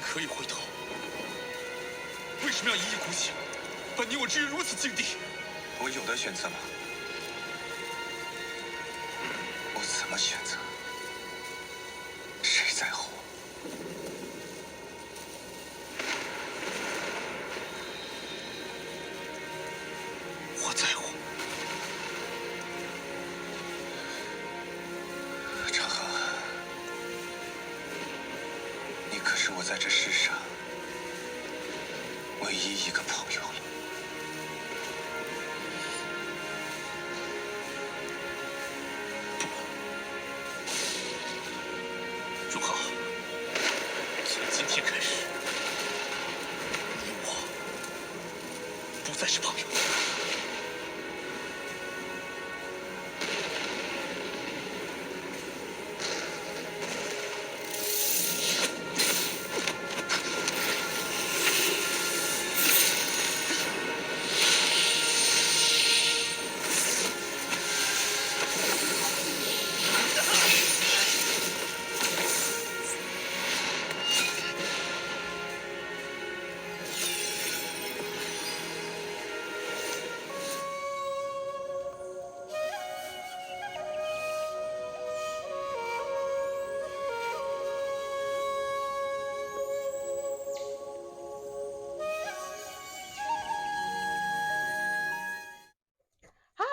可以回头，为什么要一意孤行，把你我置于如此境地？我有的选择吗？我怎么选择？谁在乎？我在乎。长恒，你可是我在这世上唯一一个朋友了。荣浩，从今天开始，你我不再是朋友。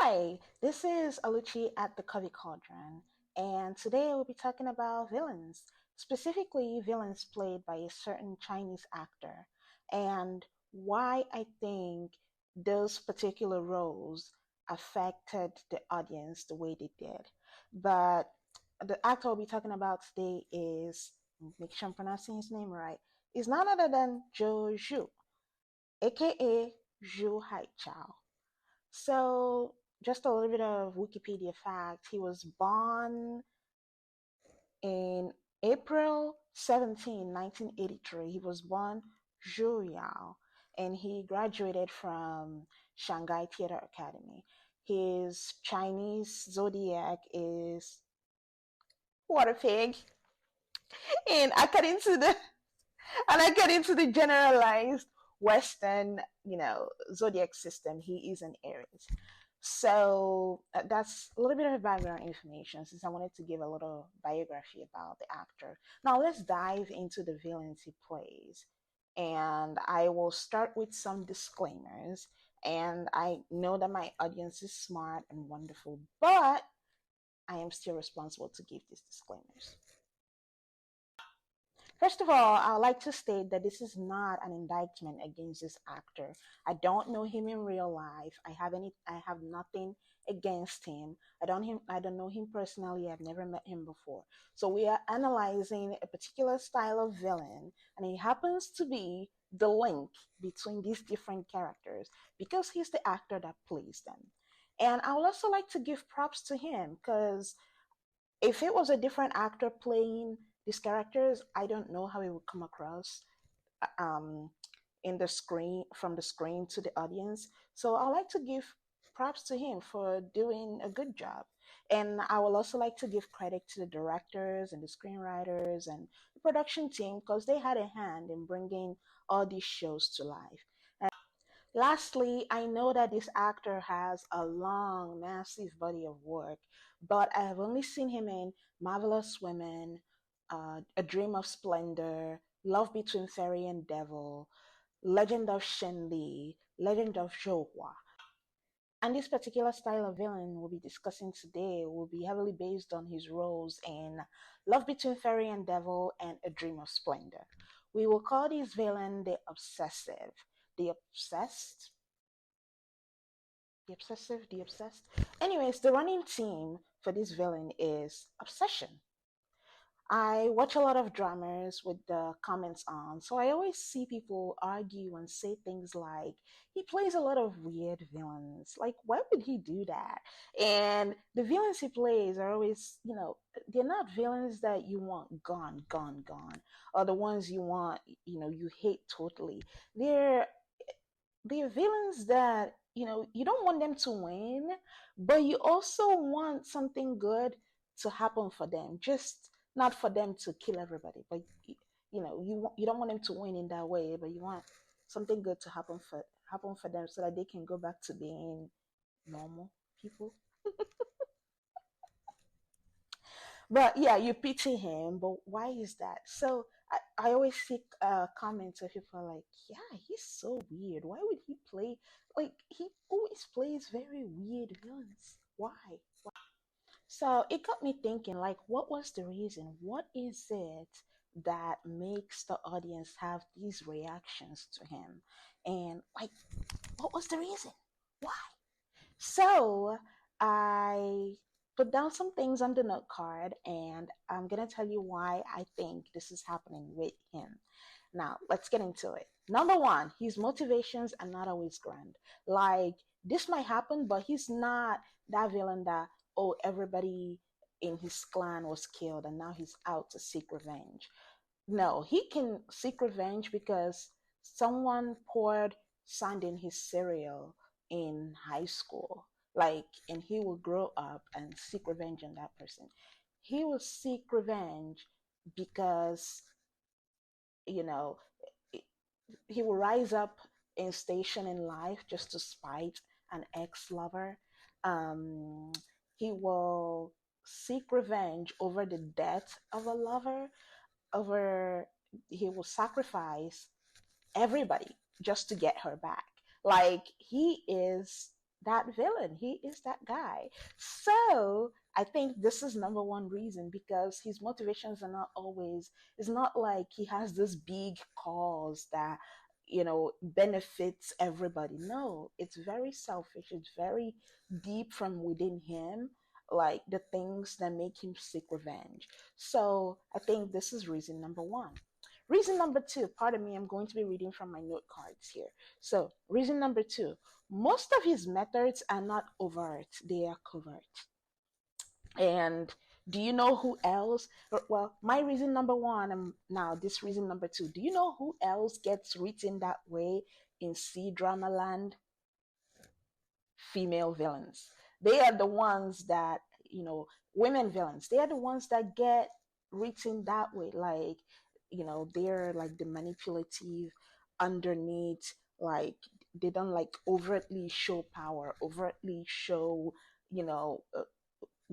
Hi, this is Aluchi at the Covey Cauldron, and today we'll be talking about villains, specifically villains played by a certain Chinese actor, and why I think those particular roles affected the audience the way they did. But the actor we'll be talking about today is, make sure I'm pronouncing his name right, is none other than Zhou Zhu, aka Zhu Haichao. So, just a little bit of Wikipedia fact. He was born in April 17, 1983. He was born Zhu Yao, and he graduated from Shanghai Theater Academy. His Chinese zodiac is water pig, and according to the generalized Western, zodiac system, he is an Aries. So that's a little bit of background information since I wanted to give a little biography about the actor. Now let's dive into the villains he plays. And I will start with some disclaimers. And I know that my audience is smart and wonderful, but I am still responsible to give these disclaimers. First of all, I would like to state that this is not an indictment against this actor. I don't know him in real life. I have nothing against him. I don't know him personally. I've never met him before. So we are analyzing a particular style of villain, and it happens to be the link between these different characters because he's the actor that plays them. And I would also like to give props to him because if it was a different actor playing these characters, I don't know how it would come across um, in the screen, from the screen to the audience. So I like to give props to him for doing a good job. And I will also like to give credit to the directors and the screenwriters and the production team because they had a hand in bringing all these shows to life. And lastly, I know that this actor has a long, massive body of work, but I have only seen him in Marvelous Women, A Dream of Splendor, Love Between Fairy and Devil, Legend of Shen Li, Legend of Zhouhua. And this particular style of villain we'll be discussing today will be heavily based on his roles in Love Between Fairy and Devil and A Dream of Splendor. We will call this villain the obsessive, the obsessed, the obsessive, the obsessed. Anyways, the running theme for this villain is obsession. I watch a lot of dramas with the comments on, so I always see people argue and say things like, he plays a lot of weird villains. Like, why would he do that? And the villains he plays are always, they're not villains that you want gone, gone, gone, or the ones you want, you hate totally. They're they're villains that you don't want them to win, but you also want something good to happen for them, just not for them to kill everybody, but you don't want him to win in that way, but you want something good to happen for them so that they can go back to being normal people. But yeah, you pity him, but why is that? So I always see comments where people are like, yeah, he's so weird. Why would he play like he always plays very weird villains? Why? So it got me thinking, like, what was the reason? What is it that makes the audience have these reactions to him? And like, what was the reason? Why? So I put down some things on the note card, and I'm gonna tell you why I think this is happening with him. Now, let's get into it. Number one, his motivations are not always grand. Like, this might happen, but he's not that villain that, oh, everybody in his clan was killed and now he's out to seek revenge. No, he can seek revenge because someone poured sand in his cereal in high school. Like, and he will grow up and seek revenge on that person. He will seek revenge because, you know, he will rise up in station in life just to spite an ex lover. Um, he will seek revenge over the death of a lover, over he will sacrifice everybody just to get her back. Like, he is that villain. He is that guy. So I think this is number one reason, because his motivations are not always, it's not like he has this big cause that, benefits everybody. No, it's very selfish. It's very deep from within him, like the things that make him seek revenge. So I think this is reason number one. Reason number two, pardon me, I'm going to be reading from my note cards here. So, reason number two, most of his methods are not overt, they are covert. And do you know who else? Well, my reason number one, and now this reason number two, do you know who else gets written that way in C drama land? Female villains. They are the ones that, women villains, they are the ones that get written that way. Like, they're like the manipulative underneath, like they don't like overtly show power, overtly show, you know, uh,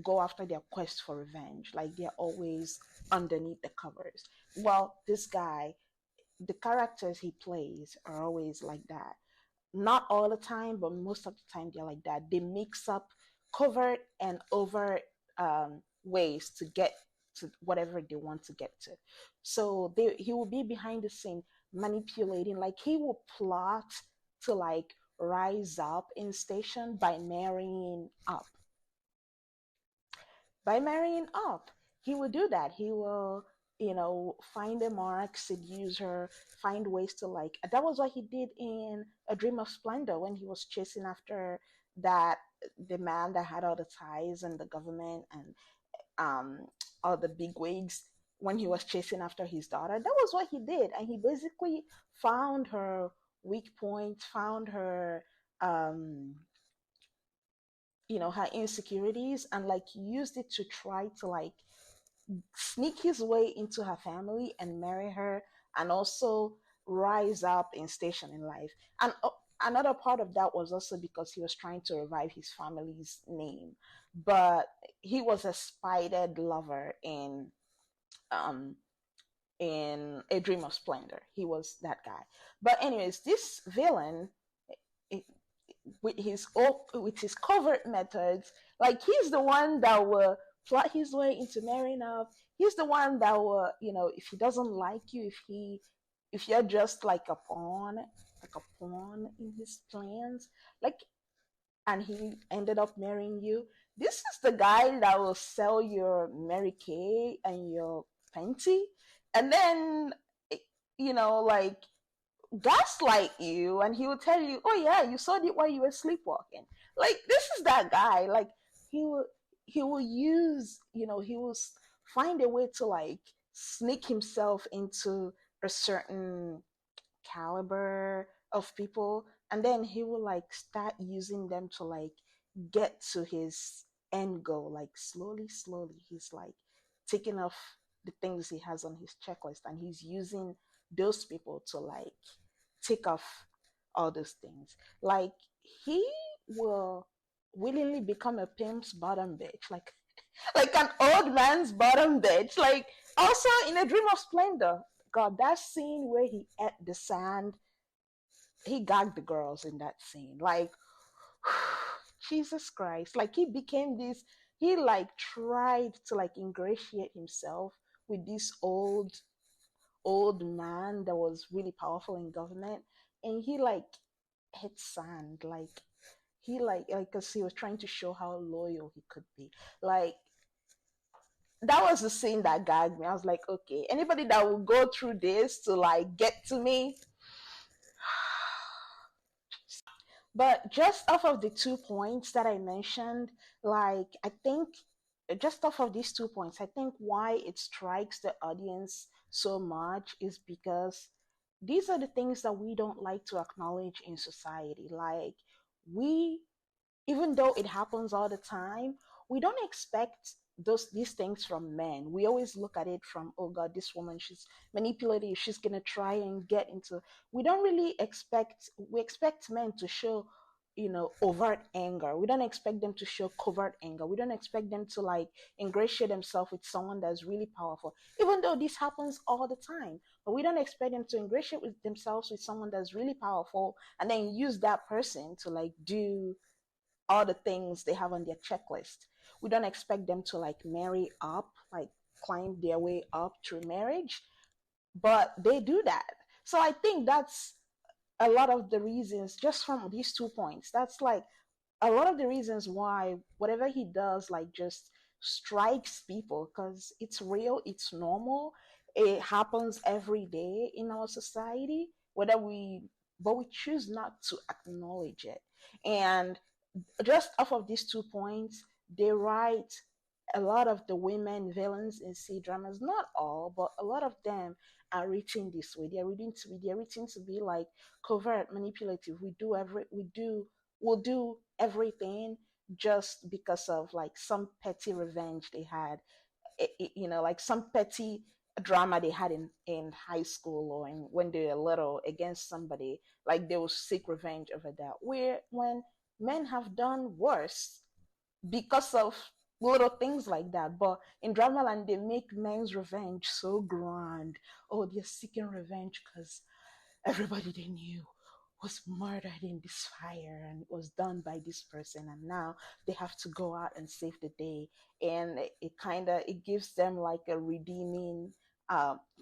go after their quest for revenge. Like they're always underneath the covers. Well, this guy, the characters he plays are always like that. Not all the time, but most of the time they're like that. They mix up covert and overt ways to get to whatever they want to get to. So he will be behind the scene manipulating, like he will plot to like rise up in station by marrying up. He will do that. He will, find a mark, seduce her, find ways to like. That was what he did in A Dream of Splendor when he was chasing after that the man that had all the ties and the government and um all the big wigs. When he was chasing after his daughter, that was what he did, and he basically found her weak point, found her um her insecurities, and like used it to try to like sneak his way into her family and marry her, and also rise up in station in life. And another part of that was also because he was trying to revive his family's name. But he was a spited lover um in A Dream of Splendor. He was that guy. But anyways, this villain, it, with his covert methods. Like he's the one that will plot his way into marrying up. He's the one that will, if he doesn't like you, if you're just like a pawn in his plans, like, and he ended up marrying you. This is the guy that will sell your Mary Kay and your Fenty, and then, like gaslight you, and he will tell you, oh yeah, you saw it while you were sleepwalking. Like this is that guy. Like he will he will use, he will find a way to like sneak himself into a certain caliber of people, and then he will like start using them to like get to his end goal. Like slowly he's like taking off the things he has on his checklist, and he's using those people to like take off all those things. Like he will willingly become a pimp's bottom bitch, like an old man's bottom bitch. Like also in A Dream of Splendor, God, that scene where he ate the sand, he gagged the girls in that scene. Like Jesus Christ, like he became this. He like tried to like ingratiate himself with this old man that was really powerful in government, and he like hit sand, like he like because he was trying to show how loyal he could be. Like that was the scene that gagged me. I was like, okay, anybody that will go through this to like get to me. But just off of the 2 points that I mentioned, like I think just off of these 2 points, I think why it strikes the audience so much is because these are the things that we don't like to acknowledge in society. Like we, even though it happens all the time, we don't expect these things from men. We always look at it from, oh God, this woman, she's manipulative, she's gonna try and get into. We don't really expect. We expect men to show, overt anger. We don't expect them to show covert anger. We don't expect them to like ingratiate themselves with someone that's really powerful, even though this happens all the time. But we don't expect them to ingratiate with themselves with someone that's really powerful and then use that person to like do all the things they have on their checklist. We don't expect them to like marry up, like climb their way up through marriage, but they do that. So I think that's a lot of the reasons, just from these 2 points. That's like a lot of the reasons why whatever he does, like just strikes people because it's real, it's normal, it happens every day in our society, but we choose not to acknowledge it. And just off of these 2 points, they write a lot of the women villains in C dramas, not all, but a lot of them are written this way. They're written to be like covert, manipulative. We'll do everything just because of like some petty revenge they had, like some petty drama they had in high school or when they were little against somebody, like they will seek revenge over that. Where when men have done worse because of little things like that. But in Dramaland, they make men's revenge so grand. Oh, they're seeking revenge because everybody they knew was murdered in this fire and it was done by this person, and now they have to go out and save the day. And it kind of it gives them like a redeeming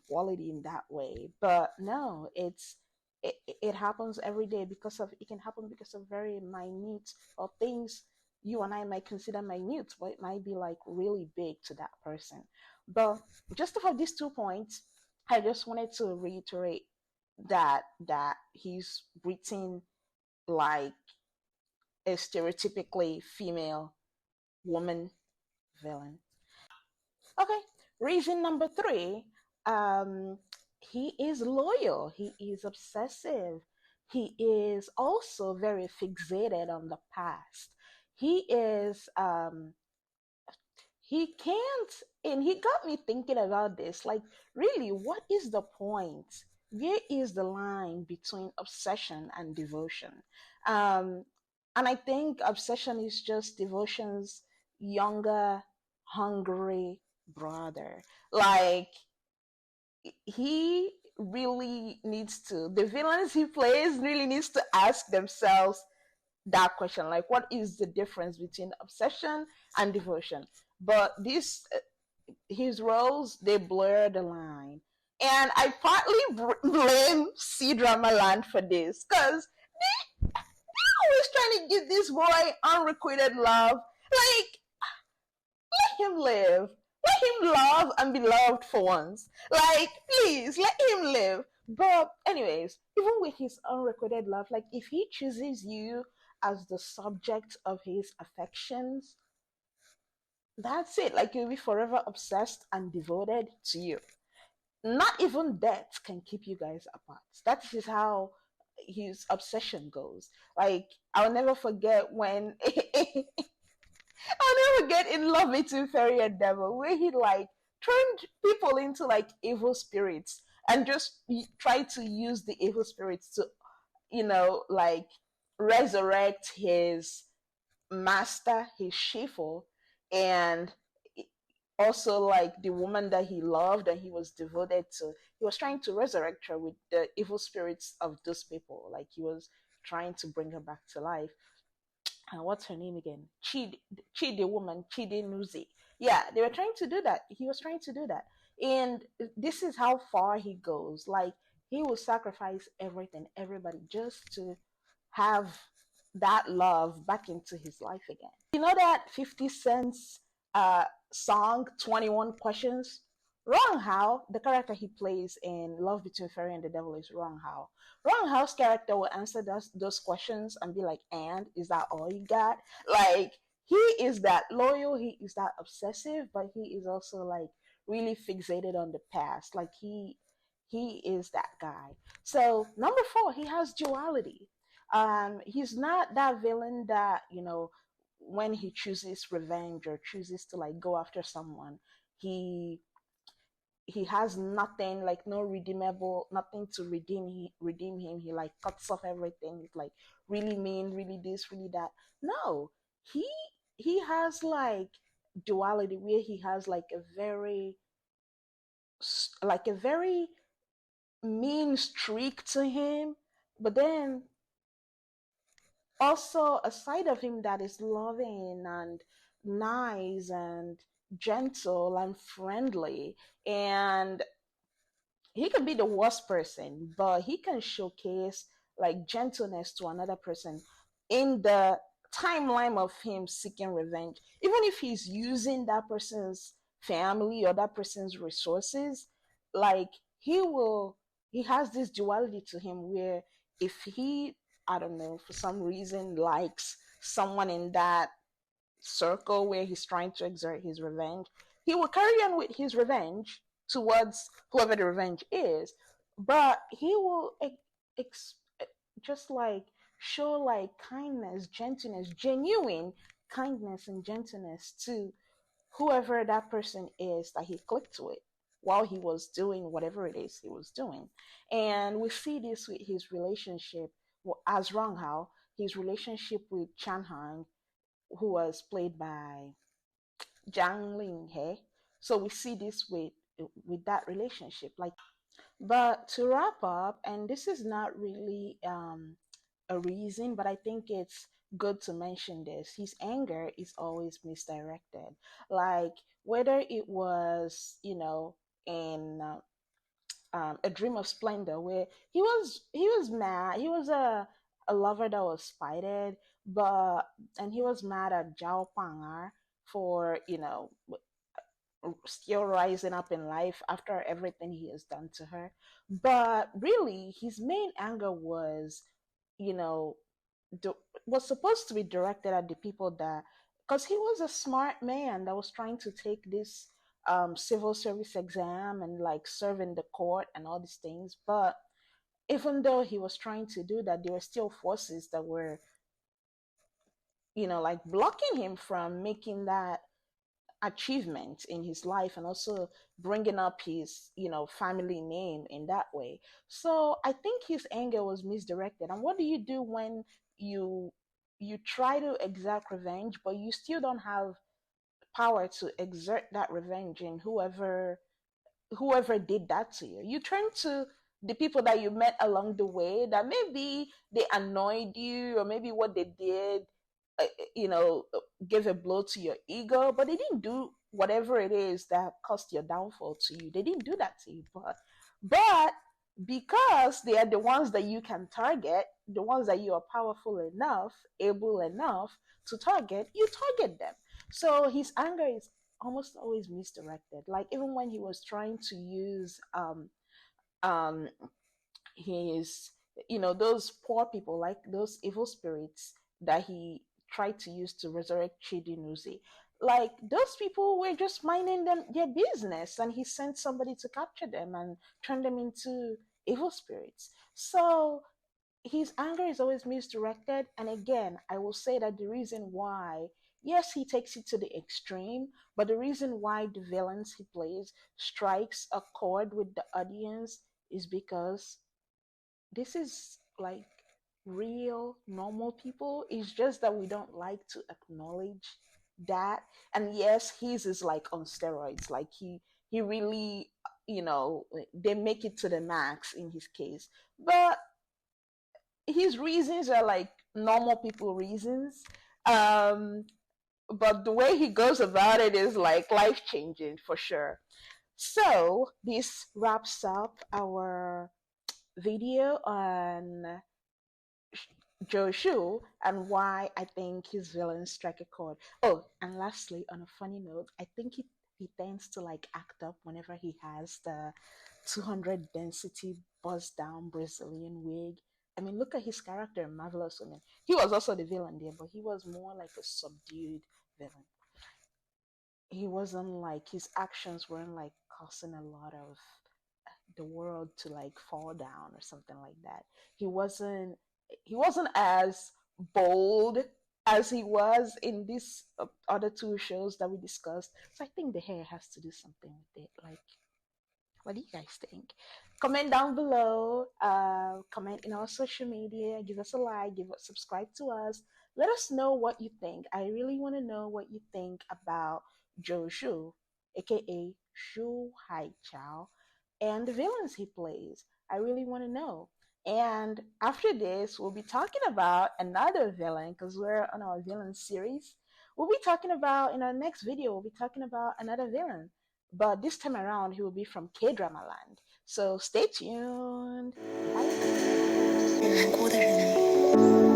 quality in that way. But no, it happens every day because of it can happen because of very minute or things you and I might consider minute, but it might be like really big to that person. But just for these 2 points, I just wanted to reiterate that he's written like a stereotypically female woman villain. Okay, reason number three. Um, he is loyal. He is obsessive. He is also very fixated on the past. He is he can't, and he got me thinking about this, like really, what is the point? Where is the line between obsession and devotion? um and I think obsession is just devotion's younger, hungry brother. Like he really needs to, the villains he plays really needs to ask themselves that question, like what is the difference between obsession and devotion? But this his roles, they blur the line, and I partly blame C Drama Land for this because they always trying to give this boy unrequited love. Like let him live, let him love and be loved for once. Like please let him live. But anyways, even with his unrequited love, like if he chooses you as the subject of his affections, that's it. Like you'll be forever obsessed and devoted to you. Not even death can keep you guys apart. That is how his obsession goes. Like I'll never forget when I'll never get in Love Between Fairy and Devil, where he like turned people into like evil spirits and just try to use the evil spirits to, like resurrect his master, his Shifu, and also like the woman that he loved and he was devoted to. He was trying to resurrect her with the evil spirits of those people. Like he was trying to bring her back to life. What's her name again? The woman, Chidi Nuzi. Yeah, they were trying to do that. He was trying to do that. And this is how far he goes. Like, he will sacrifice everything, everybody, just to have that love back into his life again. You know that 50 Cent's song, 21 Questions? Rong Hao, the character he plays in Love Between Fairy and the Devil, is Rong Hao. Rong Hao's character will answer those questions and be like, and is that all you got? Like, he is that loyal, he is that obsessive, but he is also like really fixated on the past. Like, he is that guy. So number four, he has duality. He's not that villain that, when he chooses revenge or chooses to like go after someone, he he has nothing, like no redeemable, nothing to redeem him. He like cuts off everything. He's like really mean, really this, really that. No, he he has like duality where he has like a very mean streak to him, but then also a side of him that is loving and nice and gentle and friendly. And he can be the worst person, but he can showcase like gentleness to another person in the timeline of him seeking revenge. Even if he's using that person's family or that person's resources, like he has this duality to him where if he, I don't know, for some reason likes someone in that circle where he's trying to exert his revenge, he will carry on with his revenge towards whoever the revenge is, but he will ex- just like show like kindness, gentleness, genuine kindness and gentleness to whoever that person is that he clicked with while he was doing whatever it is he was doing. And we see this with his relationship, well, as Rong Hao, his relationship with Chan Hang, who was played by Zhang Ling He. So we see this with that relationship. Like, but to wrap up, and this is not really a reason, but I think it's good to mention this. His anger is always misdirected. Like whether it was, in A Dream of Splendor, where he was mad. He was a lover that was spited, but and he was mad at Zhao Pangar for still rising up in life after everything he has done to her. But really, his main anger was, you know, was supposed to be directed at the people that, because he was a smart man that was trying to take this civil service exam and like serve in the court and all these things. But even though he was trying to do that, there were still forces that were, like blocking him from making that achievement in his life and also bringing up his family name in that way. So I think his anger was misdirected. And what do you do when you you try to exact revenge but you still don't have power to exert that revenge in whoever did that to you? You turn to the people that you met along the way that maybe they annoyed you or maybe what they did uh, you know give a blow to your ego, but they didn't do whatever it is that caused your downfall to you. They didn't do that to you, but because they are the ones that you can target, the ones that you are powerful enough, able enough to target, you target them. So his anger is almost always misdirected. Like even when he was trying to use um his those poor people, like those evil spirits that he tried to use to resurrect Chidinuzi, like those people were just minding their business, and he sent somebody to capture them and turn them into evil spirits. So his anger is always misdirected. And again, I will say that the reason why Yes, he takes it to the extreme, but the reason why the villains he plays strikes a chord with the audience is because this is like real normal people. It's just that we don't like to acknowledge that. And yes, his is like on steroids. Like he really, they make it to the max in his case. But his reasons are like normal people reasons. Um, but the way he goes about it is like life changing for sure. So this wraps up our video on Joe Shu and why I think his villains strike a chord. Oh, and lastly, on a funny note, I think he tends to like act up whenever he has the 200 density bust down Brazilian wig. I mean, look at his character in Marvelous Women. He was also the villain there, but he was more like a subdued villain. He wasn't like his actions weren't like causing a lot of the world to like fall down or something like that. He wasn't he wasn't as bold as he was in these other two shows that we discussed. So I think the hair has to do something with it. Like, what do you guys think? Comment down below. Comment in our social media. Give us a like. Subscribe to us. Let us know what you think. I really want to know what you think about Joe Shu, aka Shu Hai Chao, and the villains he plays. I really want to know. And after this, we'll be talking about another villain because we're on our villain series. We'll be talking about in our next video. We'll be talking about another villain, but this time around he will be from K Drama Land. So stay tuned. Bye.